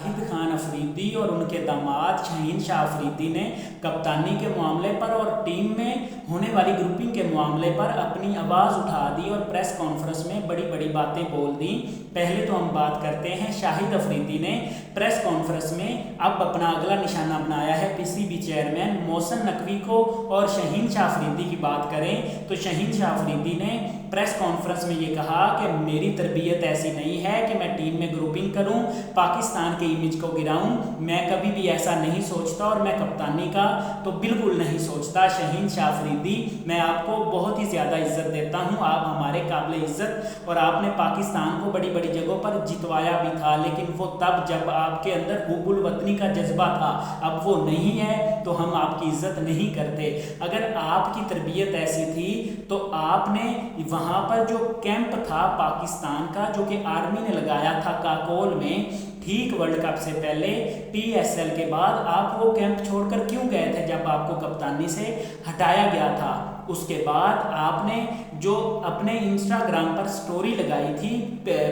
شاہد خان افریدی اور ان کے داماد شاہین شاہ افریدی نے کپتانی کے معاملے پر اور ٹیم میں ہونے والی گروپنگ کے معاملے پر اپنی آواز اٹھا دی اور پریس کانفرنس میں بڑی بڑی باتیں بول دیں۔ پہلے تو ہم بات کرتے ہیں شاہد افریدی نے پریس کانفرنس میں اب اپنا اگلا نشانہ بنایا ہے پی C B chairman Mohsin Naqvi کو اور شاہین شاہ افریدی کی بات کریں تو شاہین شاہ افریدی نے پریس کانفرنس میں یہ کہا کہ میری تربیت ایسی نہیں ہے کہ میں ٹیم میں گروپنگ کروں، پاکستان کے امیج کو گراؤں، میں کبھی بھی ایسا نہیں سوچتا اور میں کپتانی کا تو بالکل نہیں سوچتا۔ شاہین شاہ افریدی، میں آپ کو بہت ہی زیادہ عزت دیتا ہوں، آپ ہمارے قابل عزت اور آپ نے پاکستان کو بڑی بڑی جگہوں پر جتوایا بھی تھا، لیکن وہ تب جب آپ کے اندر حب الوطنی کا جذبہ تھا، اب وہ نہیں ہے تو ہم آپ کی عزت نہیں کرتے۔ اگر آپ کی تربیت ایسی تھی تو آپ نے وہاں پر جو کیمپ تھا پاکستان کا جو کہ آرمی نے لگایا تھا کاکول میں ٹھیک ورلڈ کپ سے پہلے ٹی ایس ایل کے بعد، آپ وہ کیمپ چھوڑ کر کیوں گئے تھے جب آپ کو کپتانی سے ہٹایا گیا تھا؟ اس کے بعد آپ نے جو اپنے انسٹاگرام پر سٹوری لگائی تھی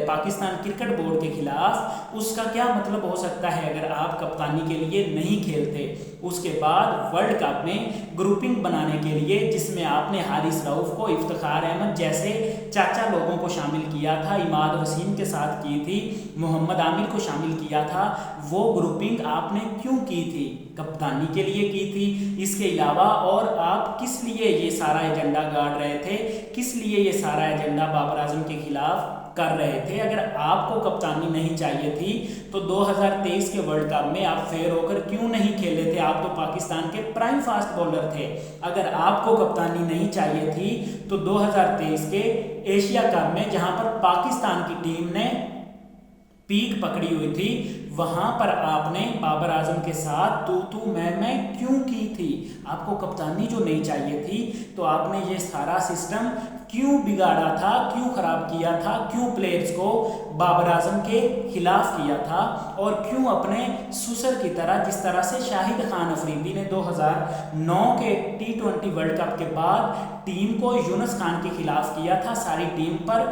پاکستان کرکٹ بورڈ کے خلاف، اس کا کیا مطلب ہو سکتا ہے اگر آپ کپتانی کے لیے نہیں کھیلتے؟ اس کے بعد ورلڈ کپ میں گروپنگ بنانے کے لیے جس میں آپ نے حارث رؤف کو، افتخار احمد جیسے چاچا لوگوں کو شامل کیا تھا، عماد وسیم کے ساتھ کی تھی، محمد عامر کو شامل کیا تھا، وہ گروپنگ آپ نے کیوں کی تھی؟ کپتانی کے لیے کی تھی۔ اس کے علاوہ اور آپ کس لیے یہ سارا ایجنڈا گاڑ رہے تھے، کس لیے یہ سارا ایجنڈا بابر اعظم کے خلاف کر رہے تھے؟ اگر آپ کو کپتانی نہیں چاہیے تھی تو 2023 کے ورلڈ کپ میں آپ فیئر ہو کر کیوں نہیں کھیلے تھے؟ آپ تو پاکستان کے پرائم فاسٹ بولر تھے۔ اگر آپ کو کپتانی نہیں چاہیے تھی تو 2023 کے ایشیا کپ میں جہاں پر پاکستان کی ٹیم نے پیک پکڑی ہوئی تھی، وہاں پر آپ نے بابر اعظم کے ساتھ تو میں کیوں کی تھی؟ آپ کو کپتانی جو نہیں چاہیے تھی تو آپ نے یہ سارا سسٹم کیوں بگاڑا تھا، کیوں خراب کیا تھا، کیوں پلیئرز کو بابر اعظم کے خلاف کیا تھا، اور کیوں اپنے سسر کی طرح جس طرح سے شاہد خان افریدی نے 2009 کے T20 ورلڈ کپ کے بعد ٹیم کو یونس خان کے خلاف کیا تھا، ساری ٹیم پر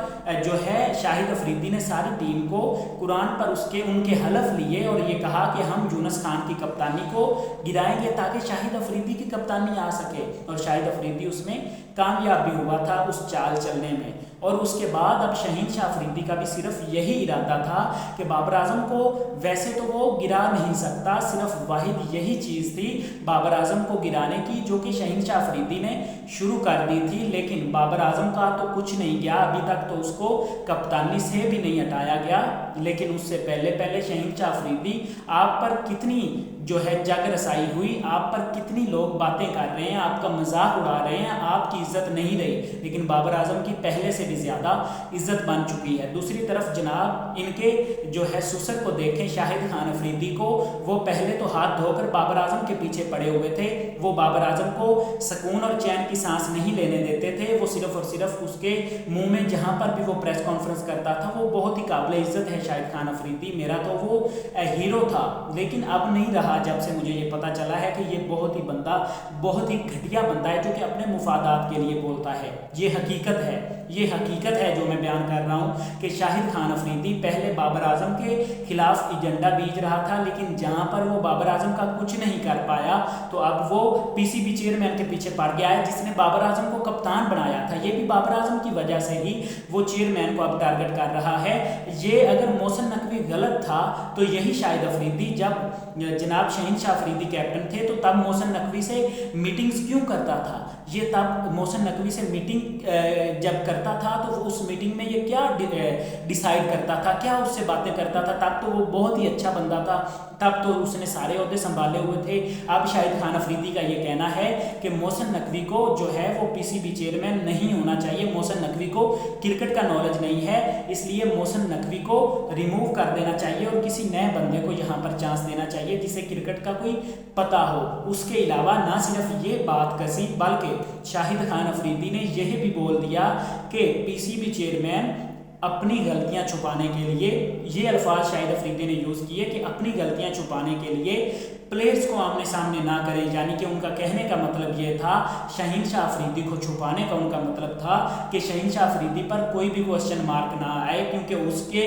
جو ہے شاہد افریدی نے ساری ٹیم کو قرآن پر ان کے حلف لیے اور یہ کہا کہ ہم یونس خان کی کپتانی کو گرائیں گے تاکہ شاہد افریدی کی کپتانی آ سکے، اور شاہد افریدی اس میں کامیاب بھی ہوا تھا اس چال چلنے میں۔ اور اس کے بعد اب شاہین شاہ افریدی کا بھی صرف یہی ارادہ تھا کہ بابر اعظم کو ویسے تو وہ گرا نہیں سکتا، صرف واحد یہی چیز تھی بابر اعظم کو گرانے کی جو کہ شاہین شاہ افریدی نے شروع کر دی تھی، لیکن بابر اعظم کا تو کچھ نہیں گیا، ابھی تک تو اس کو کپتانی سے بھی نہیں ہٹایا گیا۔ لیکن اس سے پہلے شاہین شاہ افریدی آپ پر کتنی جو ہے جگ رسائی ہوئی، آپ پر کتنی لوگ باتیں کر رہے ہیں، آپ کا مذاق اڑا رہے ہیں، آپ کی عزت نہیں رہی، لیکن بابر اعظم کی پہلے سے بھی زیادہ عزت بن چکی ہے۔ دوسری طرف جناب ان کے جو ہے سسر کو دیکھیں شاہد خان افریدی کو، وہ پہلے تو ہاتھ دھو کر بابر اعظم کے پیچھے پڑے ہوئے تھے، وہ بابر اعظم کو سکون اور چین کی سانس نہیں لینے دیتے تھے، وہ صرف اور صرف اس کے منہ میں جہاں پر بھی وہ پریس کانفرنس کرتا تھا، وہ بہت ہی قابل عزت ہے شاہد خان افریدی، میرا تو وہ ہیرو تھا، لیکن اب نہیں رہا جب سے مجھے یہ پتا چلا ہے کہ یہ بہت ہی گھٹیا بندہ ہے جو کہ اپنے مفادات کے لیے بولتا ہے۔ یہ حقیقت ہے جو میں بیان کر رہا ہوں کہ شاہد خان افریدی پہلے بابر اعظم کے خلاف ایجنڈا بیچ رہا تھا، لیکن جہاں پر وہ بابر اعظم کا کچھ نہیں کر پایا تو اب وہ پی سی بی چیئرمین کے پیچھے پڑ گیا ہے جس نے بابر اعظم کو کپتان بنایا تھا، یہ بھی بابر اعظم کی وجہ سے ہی وہ چیئرمین کو اب ٹارگٹ کر رہا ہے۔ یہ اگر محسن نقوی غلط تھا تو یہی شاہد افریدی جب جناب شاہین شاہ افریدی کیپٹن تھے تو تب محسن نقوی سے میٹنگز کیوں کرتا تھا؟ یہ تب محسن نقوی سے میٹنگ جب کرتا تھا تو اس میٹنگ میں یہ کیا ڈیسائیڈ کرتا تھا، کیا اس سے باتیں کرتا تھا؟ تب تو وہ بہت ہی اچھا بندہ تھا، تب تو اس نے سارے عہدے سنبھالے ہوئے تھے۔ اب شاہد خان افریدی کا یہ کہنا ہے کہ محسن نقوی کو جو ہے وہ پی سی بی چیئرمین نہیں ہونا چاہیے، محسن نقوی کو کرکٹ کا نالج نہیں ہے، اس لیے محسن نقوی کو ریموو کر دینا چاہیے اور کسی نئے بندے کو یہاں پر چانس دینا چاہیے جسے کرکٹ کا کوئی پتہ ہو۔ اس کے علاوہ نہ صرف یہ بات کسی بلکہ شاہد خان افریدی نے یہ بھی بول دیا کہ پی سی بی چیئرمین اپنی غلطیاں چھپانے کے لیے، یہ الفاظ شاہد افریدی نے یوز کیے کہ اپنی غلطیاں چھپانے کے لیے پلیئرز کو آمنے سامنے نہ کرے، یعنی کہ ان کا کہنے کا مطلب یہ تھا، شاہین شاہ افریدی کو چھپانے کا ان کا مطلب تھا کہ شاہین شاہ افریدی پر کوئی بھی کوسچن مارک نہ آئے، کیونکہ اس کے